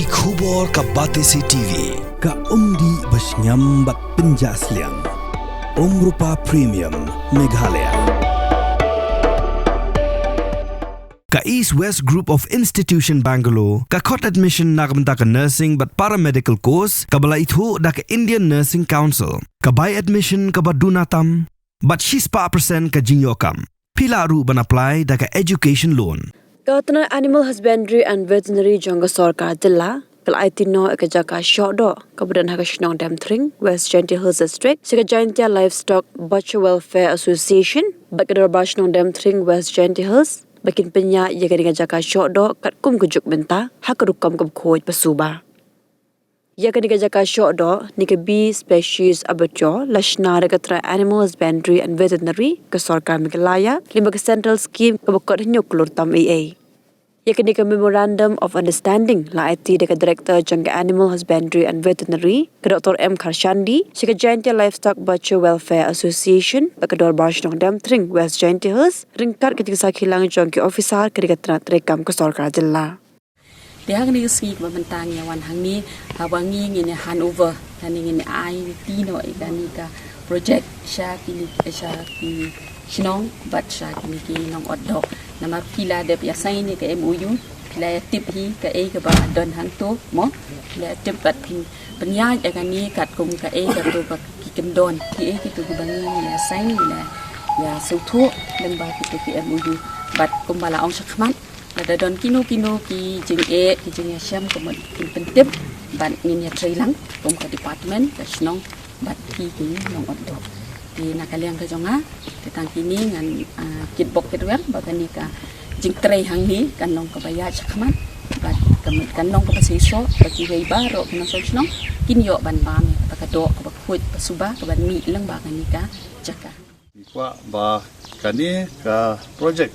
Ki khubor ka Batesi TV. Ka umdi basnyam bak penjaslian. Rupa Premium Meghalaya. Ka East West Group of Institution Bangalore, ka court admission nagbenta ka nursing but paramedical course, ka bala itu da ka Indian Nursing Council, ka buy admission ka badunatam, but 6% ka jinyokam. Pila ru ban apply da ka education loan. Kautana Animal Husbandry and Veterinary Jonga Sorkar Dilla, Kal Aitino Ekajaka Shodo, Kabudan Hakashnong Damthring, West Gentle Hills District, Sikajantia Livestock Butcher Welfare Association, Bakador Bashnong Damthring, West Gentle Hills, Bakin Penya Yakaniga Shodo, Katkum Kujuk Benta, Hakarukam Koi Pasuba. Yakaniga Shodo, Nika B species abattoir, Lashna Regatra Animal Husbandry and Veterinary, Kasorka Mikalaya, Limaka Central Scheme, Kabakot Nuklur Tam EA. Yakanika Memorandum of Understanding la IT deka Director Jangka Animal Husbandry and Veterinary ke Dr. M. Karshandi, Sika Giantia Livestock Butcher Welfare Association, Bakador Bashnong Damthring, West Giantia Hills, Ringkat ketika sakilang Jangki Officer ketika Trat Rekam ke Sorkar Jilla. Dia hang ni sengit membentang yang hang ni hawangi ini handover dan ini IT no ikani ka project syaki Shinong bat syaki ni nong odok nama pila de biasa ini ke MOU pila tip hi ke ke ba don hang tu mo pila tip bat penyaj akan ni kat kum ke ke tu ba kikendon ki kitu bangi ya sain ni ya sutu dan ba kitu ki MOU bat kum bala ong sakmat ada don kino ki jing ki jing syam kemudian pentip ban ni ya trailang kum ke department ke Shinong bat ki nong odok di nakaliang ke jonga tentang kini ngan kitbok kedua bagan ni ka jingtrei hang ni kan long kabaya sakman bat kan long ka pasiso bagi gay baro kan sosno kinyo ban bam pakado ka bakut pasuba ka ban mi lang bagan ni ka jaka kwa ba kani ka project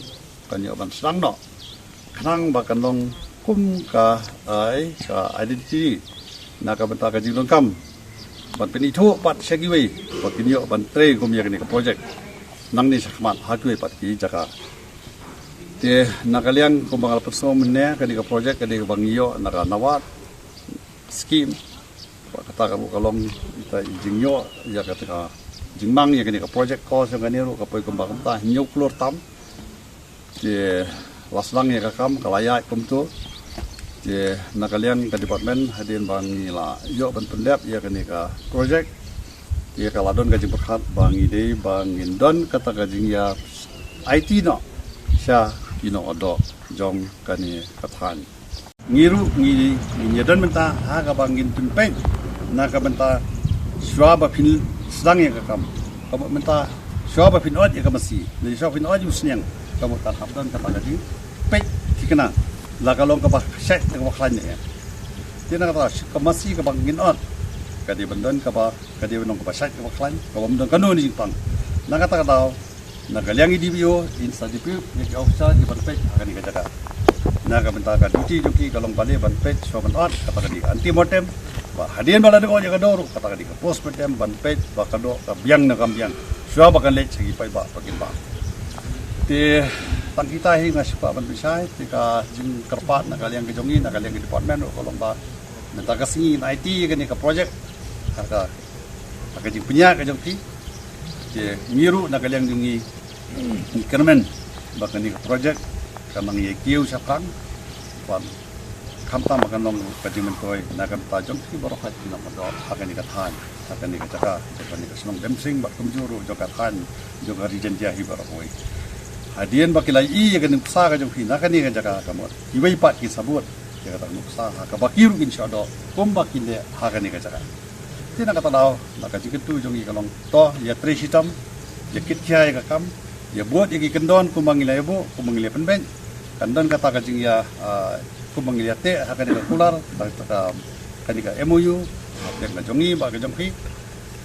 kanyo ban sang no kanang bakan long kum ka ai ka identity na ka benta ka jilong kam ban penito pat segiwe bat kinyo ban tre kum ya kani ka project nang ni sakmat hakwe pat ki jaka te nakaliang kumbangal persom ne kadi ka project kadi ka bangyo naka nawat scheme kata ka kalong ita jingyo ya kata ka jingmang ya kadi ka project ko sa kaniro ka poi kumbang ta nuclear tam te laslang ya ka kam kalaya kumtu te nakaliang ka department hadin bangila yo ban pendap ya kadi ka project ya kaladon gaji berkat bang ide bang indon kata gaji ya IT no sya kino odo jong kani kathan ngiru ngi nyedon menta ha ka bangin tunpen na ka menta swaba pin sedang ya kam ka menta swaba pin od ya ka masi ni swaba pin od usnyang ka mo tan habdon kata gaji pe tikena la kalong ka ba set ka ba khan ya tina kata ka masi ka bangin od kadi bendon kapa kadi benong kapa syak kapa klan kapa bendon kanu ni jipang nakata kadau nakaliang idibio insta dipu ni officer di banpet akan dikajaga naga benta ka duty joki kalong bale banpet so ban ot kata kadi anti mortem ba hadian bala de ko jaga dor kata kadi ka post mortem banpet ba kado ka biang na kambiang so ba kan lech segi pai ba pakin ba te tang kita hi ngasipa ban bisai te ka jing kerpat nakaliang kejongi nakaliang department kalong ba benta ka singi IT kan ka project harga jing punya ka jong ti je miru na kaliang dingi ni kermen bakan ni project kamang ye kiu sapang wan kamta makan long ka jing men koi na kan ta jong ti baro khat na do akan ni ka than akan ni ka jaka akan ni ka senong demsing bak kumjuru jong ka than jong ka rijen dia hi baro koi hadian bakilai i akan ni sa ka jong ti na kan ni ka jaka kamot iwai pat ki sabut ya ka nuksa ka bakiru insyaallah kum bakile ha kan ni ka jaka tina kata daw nakajikitu jongi kalong to ya tre hitam ya kitya ya kam ya buat ya kendon kumangila ibu kumangila penben kandon kata kajing ya kumangila te hakani ka kular ka kanika MOU ya ka jongi ba ka jongki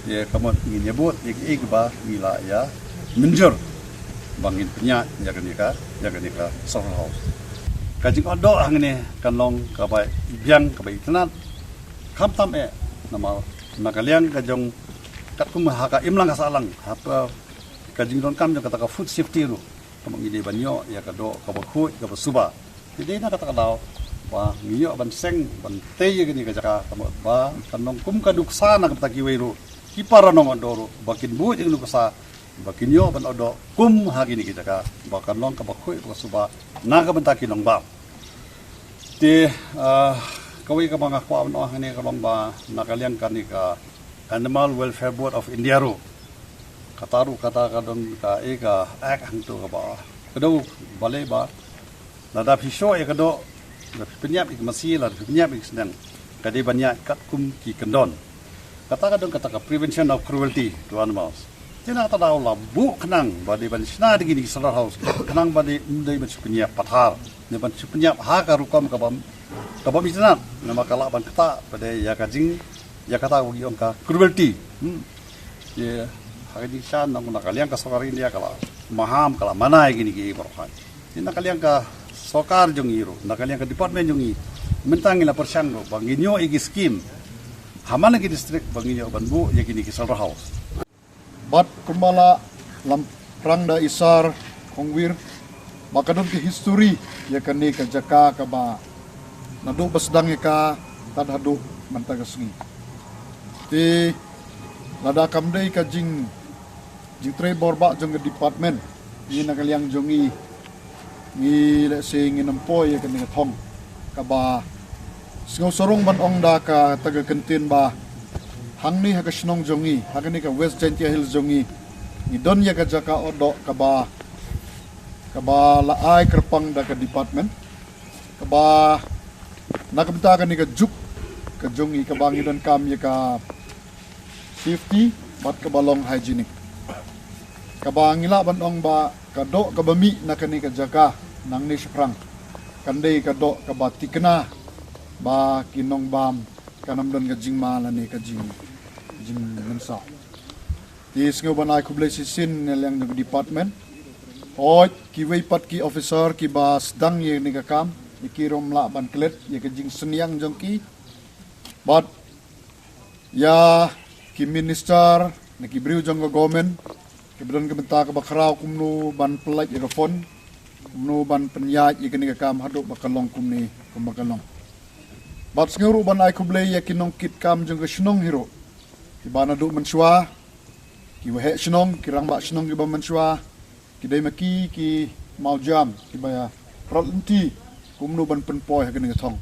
ya kamot ngin ya buat ya ba mila ya menjur bangin punya ya kanika soft house kajing odo hangene kanlong ka ba biang ka ba itnat kam tam nama nakaliang kajong katkum haka imlang kasalang apa kajing don kam jong kata ka food safety ru kamang ide banyo ya kado ka bakhu ka basuba jadi na kata kalau ba ngiyo ban seng ban teye gini ka jaka tamo ba kanong kum kaduk sana ka takiwero kipara nong odoro bakin bu jeng nusa bakin yo ban odo kum hagini ki jaka ba kanong ka bakoi ba suba naga ban takinong ba ti kawai ka mga kwa no hani ka ba nakaliang kani ka Animal Welfare Board of India ro kataru kata kadon ka eka ak hang to ka ba kado balai ba nada pisau ya kado penyap ik masih lah penyap ik sedang kadi banyak kat kum ki kendon kata kadon kata prevention of cruelty to animals tina ta daw la bu kenang badi ban sna digi di salar house kenang badi mudai ban penyap pathar ne ban penyap ha ka rukam ka bam isna nama kala ban kata pada ya kajing ya kata ugi onka cruelty ye hari san nang nakaliang ka sokari dia kala maham kala manai gini ki berhan tina kaliang ka sokar jong iro nakaliang ka department jong i mentang ila persian ro banginyo igi scheme hamana ki district banginyo banbu ya kini ki salar house bat kumbala lam prangda isar kongwir makadon ki history ya kani ka jaka ka ba nadu basdang ka tadhadu mantagasngi ti lada kamdei ka jing tre borba jong department ni nakaliang jongi ngi le sing nampo ya kani thong ka ba singo sorong ban ong da ka taga kentin ba hangni ha ka snong jongi ha kani ka West Gentia Hills jongi ni don ya ka jaka odo ka ba la ai kerpang da ka department ka ba nakabta ka ni ka juk ka jongi ka bangi don kam ya ka safety bat ka balong hygienic ka ba ngila ban ong ba ka do ka bami na kani ka jaka nang ni sprang kandai ka do ka ba tikna ba kinong bam kanam don ka jingma la ni ka jing mensa tis ngo banai kublai sisin yang ng department oi ki wei pat ki officer ki ba sedang ye ni ka kam ikirom la ban klet ye ka jing senyang jongki but ya ki minister na ki briu jong government ki bidon ka benta ka bakrao kumnu ban pelaj ya ka fon kumnu ban penyaj ye ka ni ka kam hadu bakalong kumni kumbakalong but nguru ban ai kublai ye kinong kit kam jong ka snong hero ki bana du manswa ki wahe snong ki rangba snong ki ba manswa ki dai maki ki mau jam ki ba prolenti kumnu ban penpoi ha ka ni ka thong